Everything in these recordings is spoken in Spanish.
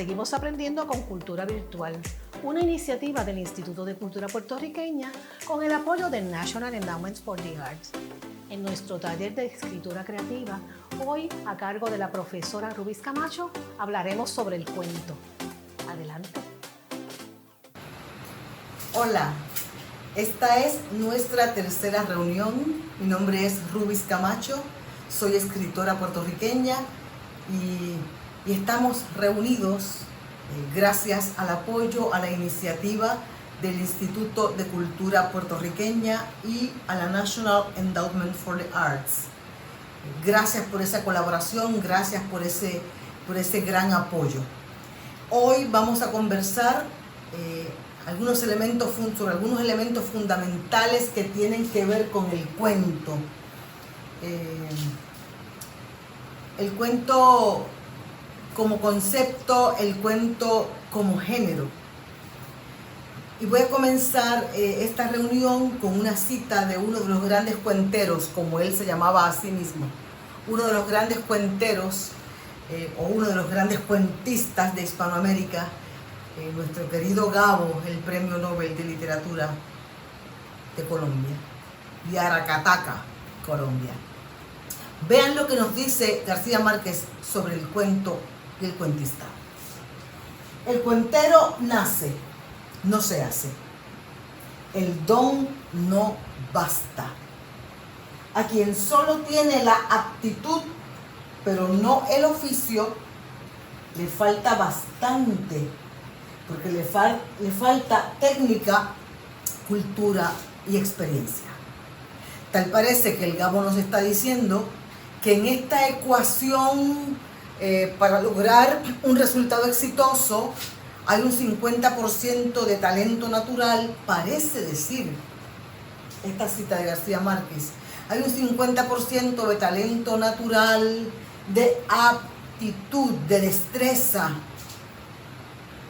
Seguimos aprendiendo con Cultura Virtual, una iniciativa del Instituto de Cultura Puertorriqueña con el apoyo del National Endowment for the Arts. En nuestro taller de escritura creativa, hoy a cargo de la profesora Rubis Camacho, hablaremos sobre el cuento. Adelante. Hola, esta es nuestra tercera reunión. Mi nombre es Rubis Camacho, soy escritora puertorriqueña y estamos reunidos gracias al apoyo a la iniciativa del Instituto de Cultura Puertorriqueña y a la National Endowment for the Arts. Gracias por esa colaboración, gracias por ese gran apoyo. Hoy vamos a conversar sobre algunos elementos fundamentales que tienen que ver con el cuento. El cuento como concepto, el cuento como género. Y voy a comenzar esta reunión con una cita de uno de los grandes cuenteros, como él se llamaba a sí mismo. Uno de los grandes cuenteros, o uno de los grandes cuentistas de Hispanoamérica, nuestro querido Gabo, el Premio Nobel de Literatura de Colombia, de Aracataca, Colombia. Vean lo que nos dice García Márquez sobre el cuento y el cuentista. El cuentero nace, no se hace. El don no basta. A quien solo tiene la aptitud, pero no el oficio, le falta bastante, porque le falta técnica, cultura y experiencia. Tal parece que el Gabo nos está diciendo que en esta ecuación para lograr un resultado exitoso hay un 50% de talento natural, parece decir esta cita de García Márquez. Hay un 50% de talento natural, de aptitud, de destreza,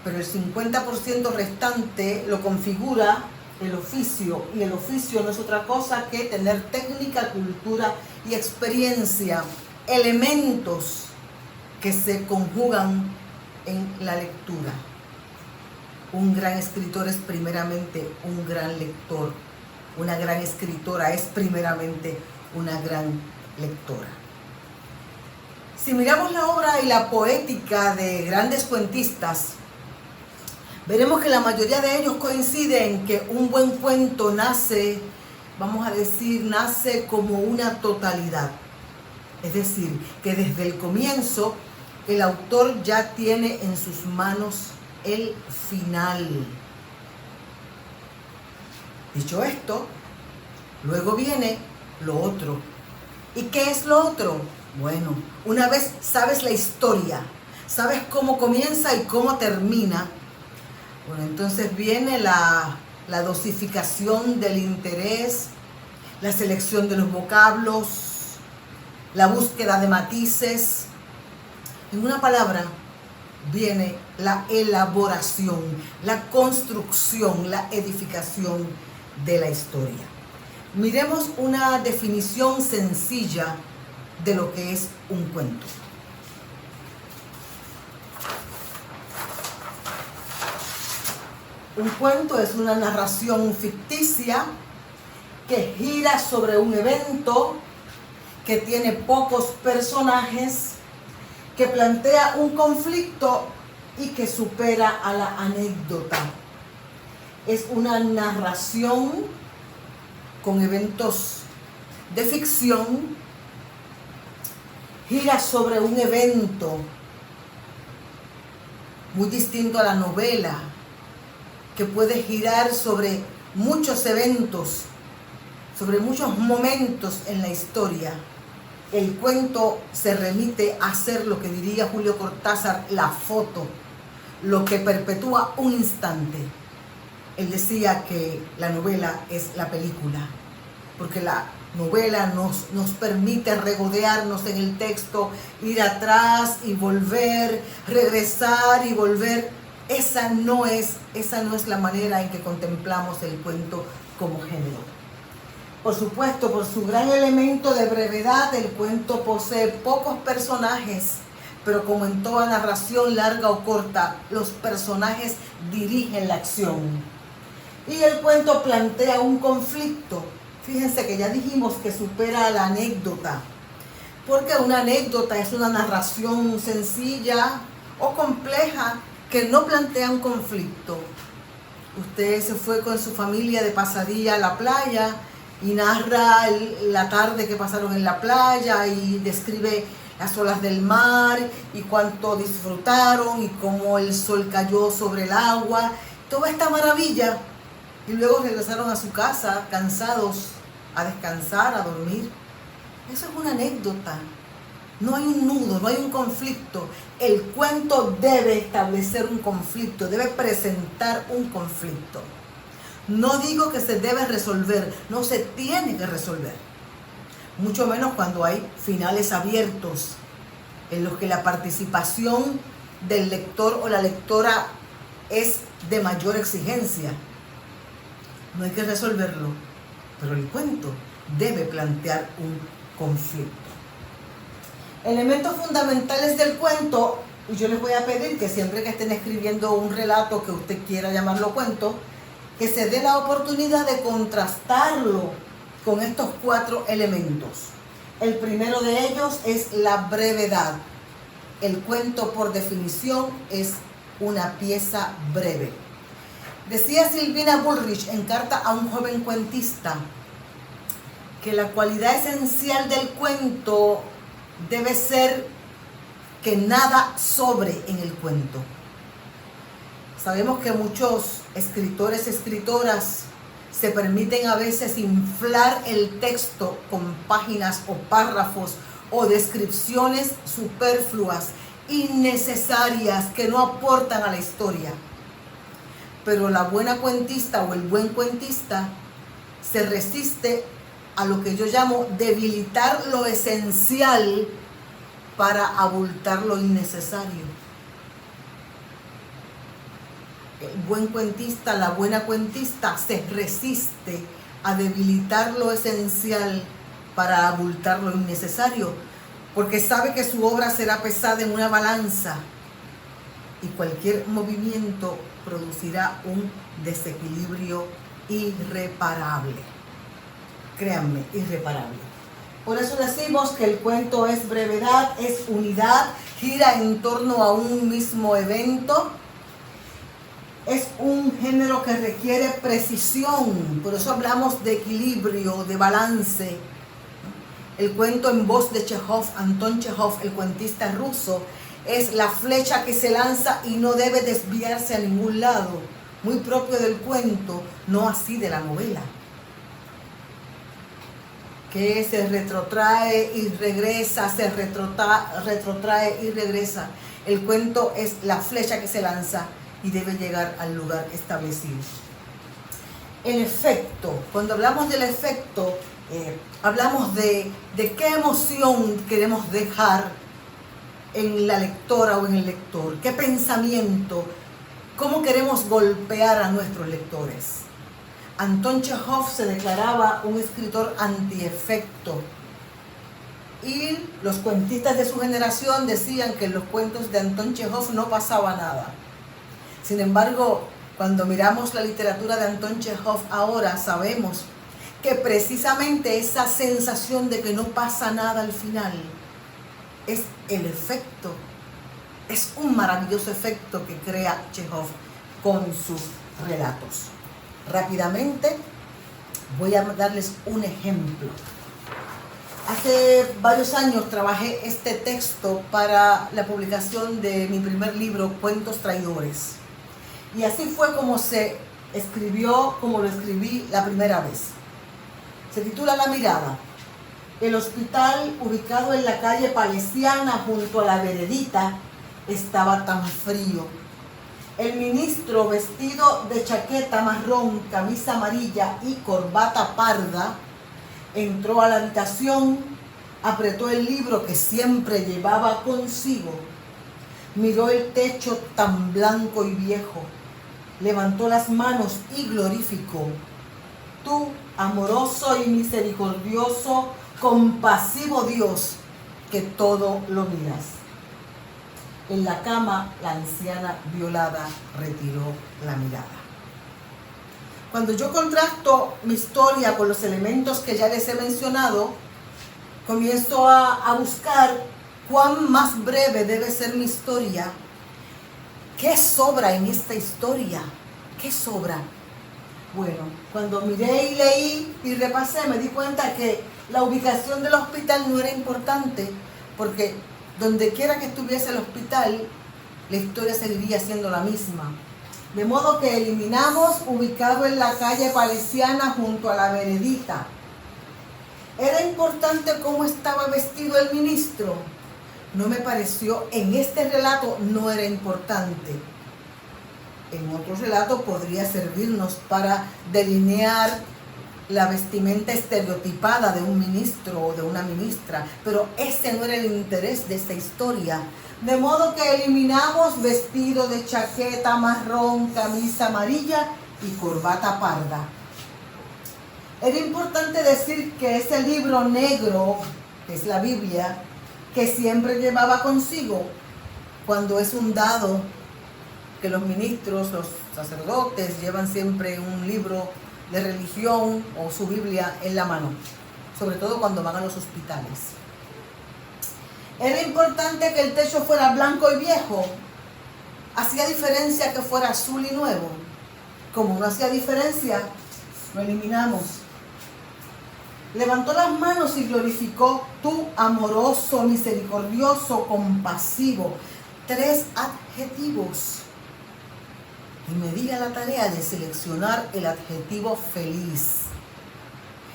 pero el 50% restante lo configura el oficio, y el oficio no es otra cosa que tener técnica, cultura y experiencia, elementos que se conjugan en la lectura. Un gran escritor es primeramente un gran lector. Una gran escritora es primeramente una gran lectora. Si miramos la obra y la poética de grandes cuentistas, veremos que la mayoría de ellos coinciden en que un buen cuento nace, nace como una totalidad. Es decir, que desde el comienzo el autor ya tiene en sus manos el final. Dicho esto, luego viene lo otro. ¿Y qué es lo otro? Bueno, una vez sabes la historia, sabes cómo comienza y cómo termina, bueno, entonces viene la dosificación del interés, la selección de los vocablos, la búsqueda de matices. En una palabra, viene la elaboración, la construcción, la edificación de la historia. Miremos una definición sencilla de lo que es un cuento. Un cuento es una narración ficticia que gira sobre un evento, que tiene pocos personajes, que plantea un conflicto y que supera a la anécdota. Es una narración con eventos de ficción, gira sobre un evento muy distinto a la novela, que puede girar sobre muchos eventos, sobre muchos momentos en la historia. El cuento se remite a ser, lo que diría Julio Cortázar, la foto, lo que perpetúa un instante. Él decía que la novela es la película, porque la novela nos permite regodearnos en el texto, ir atrás y volver, regresar y volver. Esa no es la manera en que contemplamos el cuento como género. Por supuesto, por su gran elemento de brevedad, el cuento posee pocos personajes, pero como en toda narración larga o corta, los personajes dirigen la acción. Y el cuento plantea un conflicto. Fíjense que ya dijimos que supera la anécdota, porque una anécdota es una narración sencilla o compleja que no plantea un conflicto. Usted se fue con su familia de pasadía a la playa y narra la tarde que pasaron en la playa y describe las olas del mar y cuánto disfrutaron y cómo el sol cayó sobre el agua, toda esta maravilla, y luego regresaron a su casa cansados a descansar, a dormir. Eso es una anécdota. No hay un nudo, no hay un conflicto. El cuento debe establecer un conflicto, debe presentar un conflicto. No digo que se debe resolver, no se tiene que resolver. Mucho menos cuando hay finales abiertos, en los que la participación del lector o la lectora es de mayor exigencia. No hay que resolverlo, pero el cuento debe plantear un conflicto. Elementos fundamentales del cuento, y yo les voy a pedir que siempre que estén escribiendo un relato que usted quiera llamarlo cuento, que se dé la oportunidad de contrastarlo con estos 4 elementos. El primero de ellos es la brevedad. El cuento, por definición, es una pieza breve. Decía Sylvina Bullrich en carta a un joven cuentista que la cualidad esencial del cuento debe ser que nada sobre en el cuento. Sabemos que muchos escritores y escritoras se permiten a veces inflar el texto con páginas o párrafos o descripciones superfluas, innecesarias, que no aportan a la historia. Pero la buena cuentista o el buen cuentista se resiste a lo que yo llamo debilitar lo esencial para abultar lo innecesario. El buen cuentista, la buena cuentista se resiste a debilitar lo esencial para abultar lo innecesario, porque sabe que su obra será pesada en una balanza y cualquier movimiento producirá un desequilibrio irreparable. Créanme, irreparable. Por eso decimos que el cuento es brevedad, es unidad, gira en torno a un mismo evento. Es un género que requiere precisión, por eso hablamos de equilibrio, de balance. El cuento en voz de Chejov, Anton Chejov, el cuentista ruso, es la flecha que se lanza y no debe desviarse a ningún lado, muy propio del cuento, no así de la novela, que se retrotrae y regresa, se retrotrae y regresa. El cuento es la flecha que se lanza y debe llegar al lugar establecido. El efecto, cuando hablamos del efecto, hablamos de qué emoción queremos dejar en la lectora o en el lector, qué pensamiento, cómo queremos golpear a nuestros lectores. Anton Chejov se declaraba un escritor anti-efecto y los cuentistas de su generación decían que en los cuentos de Anton Chejov no pasaba nada. Sin embargo, cuando miramos la literatura de Anton Chejov ahora, sabemos que precisamente esa sensación de que no pasa nada al final es el efecto, es un maravilloso efecto que crea Chejov con sus relatos. Rápidamente voy a darles un ejemplo. Hace varios años trabajé este texto para la publicación de mi primer libro, Cuentos Traidores. Y así fue como se escribió, como lo escribí la primera vez. Se titula La mirada. El hospital, ubicado en la calle Palesiana junto a la veredita, estaba tan frío. El ministro, vestido de chaqueta marrón, camisa amarilla y corbata parda, entró a la habitación, apretó el libro que siempre llevaba consigo, miró el techo tan blanco y viejo, levantó las manos y glorificó: tú, amoroso y misericordioso, compasivo Dios, que todo lo miras. En la cama, la anciana violada retiró la mirada. Cuando yo contrasto mi historia con los elementos que ya les he mencionado, comienzo a buscar cuán más breve debe ser mi historia. ¿Qué sobra en esta historia? ¿Qué sobra? Bueno, cuando miré y leí y repasé, me di cuenta que la ubicación del hospital no era importante, porque donde quiera que estuviese el hospital, la historia seguiría siendo la misma. De modo que eliminamos ubicado en la calle Palesiana junto a la veredita. ¿Era importante cómo estaba vestido el ministro? No me pareció, en este relato no era importante. En otro relato podría servirnos para delinear la vestimenta estereotipada de un ministro o de una ministra, pero ese no era el interés de esta historia. De modo que eliminamos vestido de chaqueta marrón, camisa amarilla y corbata parda. Era importante decir que ese libro negro, que es la Biblia, que siempre llevaba consigo, cuando es un dado que los ministros, los sacerdotes llevan siempre un libro de religión o su Biblia en la mano, sobre todo cuando van a los hospitales. Era importante que el techo fuera blanco y viejo. ¿Hacía diferencia que fuera azul y nuevo? Como no hacía diferencia, lo eliminamos. Levantó las manos y glorificó: tú, amoroso, misericordioso, compasivo. 3 adjetivos. Y me di a la tarea de seleccionar el adjetivo feliz.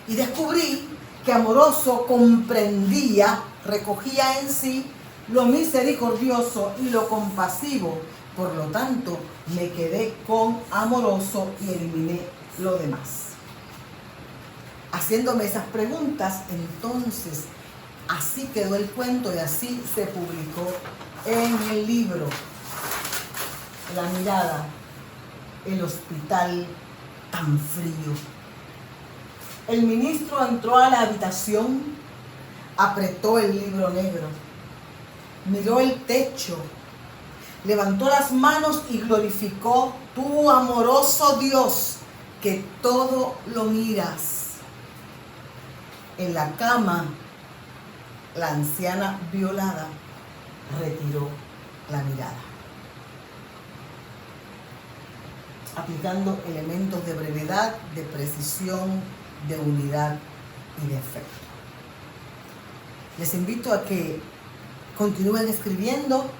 Y descubrí que amoroso comprendía, recogía en sí lo misericordioso y lo compasivo. Por lo tanto, me quedé con amoroso y eliminé lo demás. Haciéndome esas preguntas, entonces, así quedó el cuento y así se publicó en el libro La mirada, el hospital tan frío. El ministro entró a la habitación, apretó el libro negro, miró el techo, levantó las manos y glorificó: tú, amoroso Dios, que todo lo miras. En la cama, la anciana violada retiró la mirada, aplicando elementos de brevedad, de precisión, de unidad y de efecto. Les invito a que continúen escribiendo.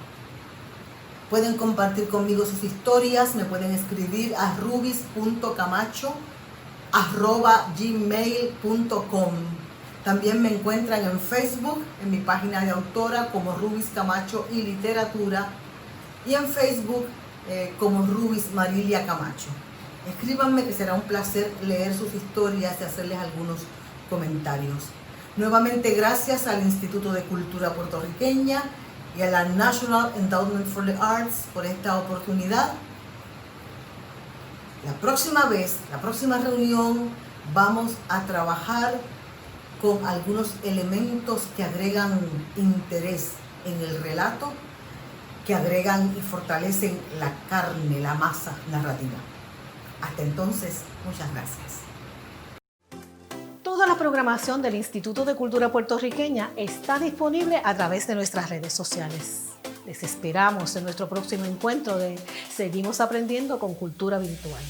Pueden compartir conmigo sus historias, me pueden escribir a rubis.camacho@gmail.com. También me encuentran en Facebook, en mi página de autora como Rubis Camacho y Literatura, y en Facebook como Rubis Marilia Camacho. Escríbanme, que será un placer leer sus historias y hacerles algunos comentarios. Nuevamente, gracias al Instituto de Cultura Puertorriqueña y a la National Endowment for the Arts por esta oportunidad. La próxima vez, la próxima reunión, vamos a trabajar con algunos elementos que agregan interés en el relato, que agregan y fortalecen la carne, la masa narrativa. Hasta entonces, muchas gracias. Toda la programación del Instituto de Cultura Puertorriqueña está disponible a través de nuestras redes sociales. Les esperamos en nuestro próximo encuentro de Seguimos Aprendiendo con Cultura Virtual.